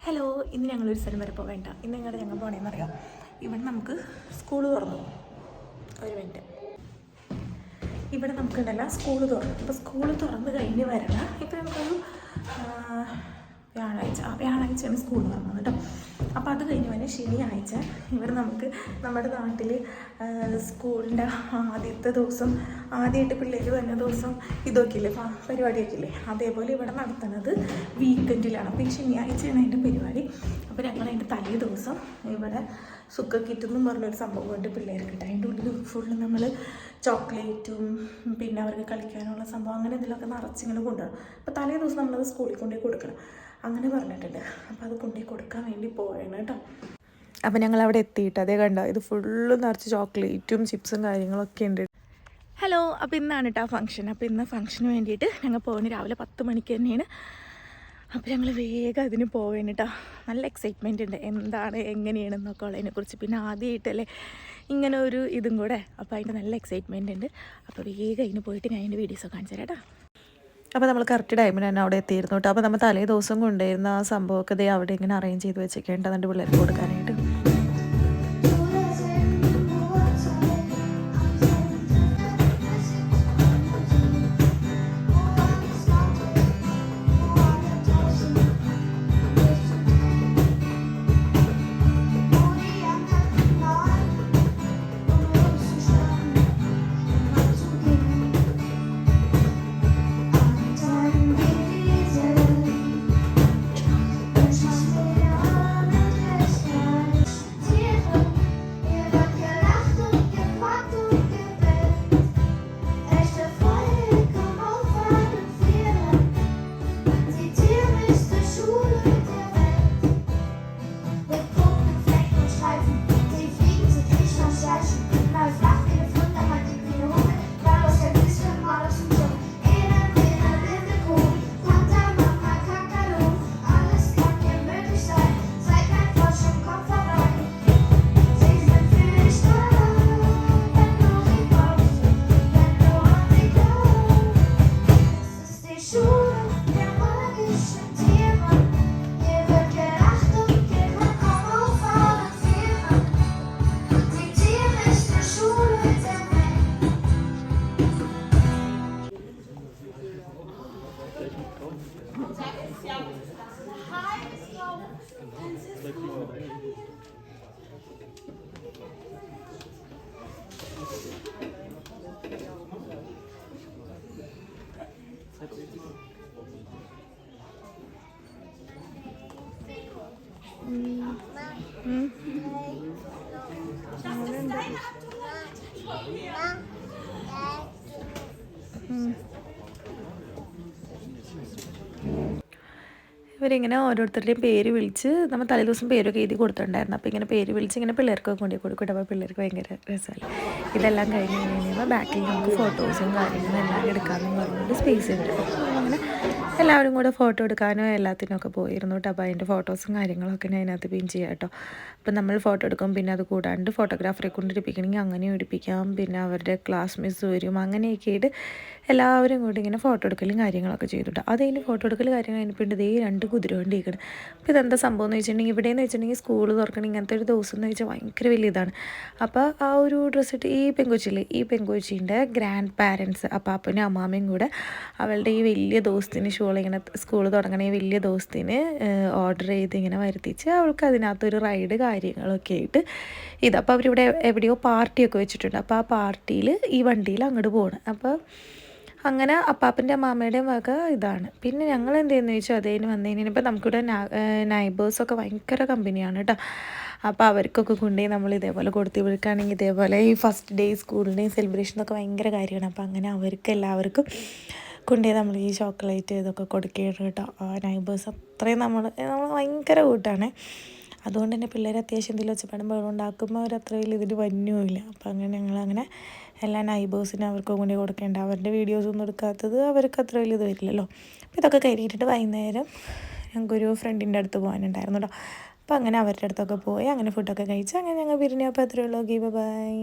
Hello, ഇന്ന് ഞങ്ങളൊരു സ്ഥലം വരെ പോവേണ്ട. ഇന്ന് ഞങ്ങൾ പോകണമെന്ന് അറിയാം. ഇവിടെ നമുക്ക് സ്കൂൾ തുറന്നു. ഒരു മിനിറ്റ്. ഇവിടെ നമുക്കുണ്ടല്ലോ സ്കൂൾ തുറന്നു. ഇപ്പോൾ സ്കൂൾ തുറന്ന് കഴിഞ്ഞ് വരണം. ഇപ്പോൾ നമുക്കൊരു വ്യാഴാഴ്ചയാണ് സ്കൂൾ തുറന്നത് കേട്ടോ. അപ്പോൾ അത് കഴിഞ്ഞ് വരെ ശനിയാഴ്ച ഇവിടെ നമുക്ക് നമ്മുടെ നാട്ടിൽ സ്കൂളിൻ്റെ ആദ്യത്തെ ദിവസം ആദ്യമായിട്ട് പിള്ളേർ വരുന്ന ദിവസം ഇതൊക്കെ ഇല്ലേ, പരിപാടിയൊക്കെ ഇല്ലേ, അതേപോലെ ഇവിടെ നടത്തുന്നത് വീക്കെൻഡിലാണ്. അപ്പോൾ ഈ ശനിയാഴ്ചയാണ് അതിൻ്റെ പരിപാടി. അപ്പോൾ ഞങ്ങൾ അതിൻ്റെ തലേ ദിവസം ഇവിടെ സുക്ക കിറ്റെന്നും പറഞ്ഞൊരു സംഭവമുണ്ട് പിള്ളേർക്ക് കിട്ടുക. അതിൻ്റെ ഉള്ളിൽ ഫുള്ള് നമ്മൾ ചോക്ലേറ്റും പിന്നെ അവർക്ക് കളിക്കാനുള്ള സംഭവം അങ്ങനെ ഇതിലൊക്കെ നിറച്ചിങ്ങനെ കൊണ്ടുവരണം. അപ്പോൾ തലേ ദിവസം നമ്മളത് സ്കൂളിൽ കൊണ്ടുപോയി കൊടുക്കണം അങ്ങനെ പറഞ്ഞിട്ടുണ്ട്. അപ്പോൾ അത് കൊണ്ടുപോയി കൊടുക്കാൻ വേണ്ടി പോവുകയാണ് കേട്ടോ. അപ്പോൾ ഞങ്ങൾ അവിടെ എത്തിയിട്ട് അതേ കണ്ടോ, ഇത് ഫുള്ള് നിറച്ച് ചോക്ലേറ്റും ചിപ്സും കാര്യങ്ങളൊക്കെ ഉണ്ട്. ഹലോ, അപ്പോൾ ഇന്നാണ് കേട്ടോ ഫംഗ്ഷൻ. അപ്പോൾ ഇന്ന് ഫംഗ്ഷന് വേണ്ടിയിട്ട് ഞങ്ങൾ പോകുന്നത് രാവിലെ 10 മണിക്ക് തന്നെയാണ്. അപ്പോൾ ഞങ്ങൾ വേഗം അതിന് പോവേണ് കേട്ടോ. നല്ല എക്സൈറ്റ്മെൻ്റ് ഉണ്ട് എന്താണ് എങ്ങനെയാണെന്നൊക്കെ ഉള്ളതിനെക്കുറിച്ച്. പിന്നെ ആദ്യമായിട്ടല്ലേ ഇങ്ങനെ ഒരു ഇതും കൂടെ, അപ്പോൾ അതിൻ്റെ നല്ല എക്സൈറ്റ്മെൻ്റ് ഉണ്ട്. അപ്പോൾ വേഗം അതിന് പോയിട്ട് ഞാൻ അതിൻ്റെ വീഡിയോസൊക്കെ കാണിച്ചു തരാം കേട്ടോ. അപ്പോൾ നമ്മൾ കറക്റ്റ് ടൈമിന് തന്നെ അവിടെ എത്തിയിരുന്നു കേട്ടോ. അപ്പോൾ നമ്മൾ തലേ ദിവസം കൊണ്ടുവരുന്ന ആ സംഭവമൊക്കെ ദേ അവിടെ ഇങ്ങനെ അറേഞ്ച് ചെയ്ത് വെച്ചേക്കേണ്ട എന്നിട്ട് പിള്ളേർക്ക് കൊടുക്കാനായിട്ട്. ഇവരിങ്ങനെ ഓരോരുത്തരുടെയും പേര് വിളിച്ച് നമ്മൾ തലേ ദിവസം പേരൊക്കെ എഴുതി കൊടുത്തിട്ടുണ്ടായിരുന്നു. അപ്പോൾ ഇങ്ങനെ പേര് വിളിച്ച് ഇങ്ങനെ പിള്ളേർക്കൊക്കെ കൊണ്ടുപോയി കൊടുക്കും. അപ്പോൾ പിള്ളേർക്ക് ഭയങ്കര രസമല്ലേ. ഇതെല്ലാം കഴിഞ്ഞ് കഴിയുമ്പോൾ ബാക്കിൽ നമുക്ക് ഫോട്ടോസും കാര്യങ്ങളും എല്ലാം എടുക്കാമെന്ന് പറഞ്ഞിട്ട് സ്പേസ് ഉണ്ട്. അങ്ങനെ എല്ലാവരും കൂടെ ഫോട്ടോ എടുക്കാനോ എല്ലാത്തിനൊക്കെ പോയിരുന്നു കേട്ടോ. അപ്പോൾ അതിൻ്റെ ഫോട്ടോസും കാര്യങ്ങളൊക്കെ ഞാൻ അതിനകത്ത് പിൻ ചെയ്യാം കേട്ടോ. അപ്പോൾ നമ്മൾ ഫോട്ടോ എടുക്കും. പിന്നെ അത് കൂടാണ്ട് ഫോട്ടോഗ്രാഫറെ കൊണ്ട് എടുപ്പിക്കണമെങ്കിൽ അങ്ങനെയും എടുപ്പിക്കാം. പിന്നെ അവരുടെ ക്ലാസ് മിസ് വരും. അങ്ങനെയൊക്കെ ആയിട്ട് എല്ലാവരും കൂടി ഇങ്ങനെ ഫോട്ടോ എടുക്കലും കാര്യങ്ങളൊക്കെ ചെയ്തിട്ട് അത് കഴിഞ്ഞ് ഫോട്ടോ എടുക്കൽ കാര്യങ്ങൾ കഴിഞ്ഞപ്പോൾ ഇതേ 2 കുതിരവണ്ടി ഇരിക്കണം. അപ്പോൾ ഇതെന്താ സംഭവം എന്ന് വെച്ചിട്ടുണ്ടെങ്കിൽ ഇവിടെയെന്ന് വെച്ചിട്ടുണ്ടെങ്കിൽ സ്കൂൾ തുറക്കണം ഇങ്ങനത്തെ ഒരു ദിവസം എന്ന് വെച്ചാൽ ഭയങ്കര വലിയ ഇതാണ്. അപ്പോൾ ആ ഒരു ഡ്രസ്സ് ഇട്ട് ഈ പെങ്കൊച്ചീൻ്റെ ഗ്രാൻഡ് പാരൻസ് അപ്പാപ്പനും അമ്മാമ്മയും കൂടെ അവളുടെ ഈ വലിയ ദോസ്തിന് ഇങ്ങനെ സ്കൂൾ തുടങ്ങണ ഈ വലിയ ദോസ്തിന് ഓർഡർ ചെയ്ത് ഇങ്ങനെ വരുത്തിച്ച് അവൾക്ക് അതിനകത്തൊരു റൈഡ് കാര്യങ്ങളൊക്കെ ആയിട്ട് അപ്പോൾ അവരിവിടെ എവിടെയോ പാർട്ടിയൊക്കെ വെച്ചിട്ടുണ്ട്. അപ്പോൾ ആ പാർട്ടിയിൽ ഈ വണ്ടിയിൽ അങ്ങോട്ട് പോകണം. അപ്പോൾ അങ്ങനെ അപ്പാപ്പൻ്റെ അമ്മാമ്മയുടെയും വക ഇതാണ്. പിന്നെ ഞങ്ങൾ എന്ത് ചെയ്യുന്നത് ചോദിച്ചാൽ അതേന് വന്നതിന് ഇപ്പോൾ നമുക്കിവിടെ നൈബേഴ്സൊക്കെ ഭയങ്കര കമ്പനിയാണ് കേട്ടോ. അപ്പോൾ അവർക്കൊക്കെ കൊണ്ടുപോയി നമ്മൾ ഇതേപോലെ കൊടുത്ത് ഇവർക്കാണെങ്കിൽ ഇതേപോലെ ഈ ഫസ്റ്റ് ഡേ സ്കൂളിൻ്റെയും സെലിബ്രേഷനൊക്കെ ഭയങ്കര കാര്യമാണ്. അപ്പോൾ അങ്ങനെ അവർക്ക് എല്ലാവർക്കും കൊണ്ടുപോയി നമ്മൾ ഈ ചോക്ലേറ്റ് ഇതൊക്കെ കൊടുക്കുകയാണ് കേട്ടോ. നൈബേഴ്സ് അത്രയും നമ്മൾ ഭയങ്കര കൂട്ടാണ്. അതുകൊണ്ട് തന്നെ പിള്ളേർ അത്യാവശ്യം എന്തെങ്കിലും ഒച്ചപ്പാടും ബഹളം ഉണ്ടാക്കുമ്പോൾ അവർ അത്ര വലിയ ഇതിൽ വന്നുമില്ല. അപ്പോൾ അങ്ങനെ ഞങ്ങളങ്ങനെ എല്ലാ നൈബേഴ്സിനും അവർക്ക് കൊണ്ട് കൊടുക്കേണ്ട. അവരുടെ വീഡിയോസൊന്നും എടുക്കാത്തത് അവർക്ക് അത്ര വലിയ ഇത് വരില്ലല്ലോ. അപ്പോൾ ഇതൊക്കെ കഴിഞ്ഞിട്ട് വൈകുന്നേരം ഞങ്ങൾക്കൊരു ഫ്രണ്ടിൻ്റെ അടുത്ത് പോകാനുണ്ടായിരുന്നു കേട്ടോ. അപ്പോൾ അങ്ങനെ അവരുടെ അടുത്തൊക്കെ പോയി അങ്ങനെ ഫുഡൊക്കെ കഴിച്ച് അങ്ങനെ ഞങ്ങൾ പിരിഞ്ഞു. അപ്പോൾ അത്രയേ ഉള്ളൂ. Okay, by.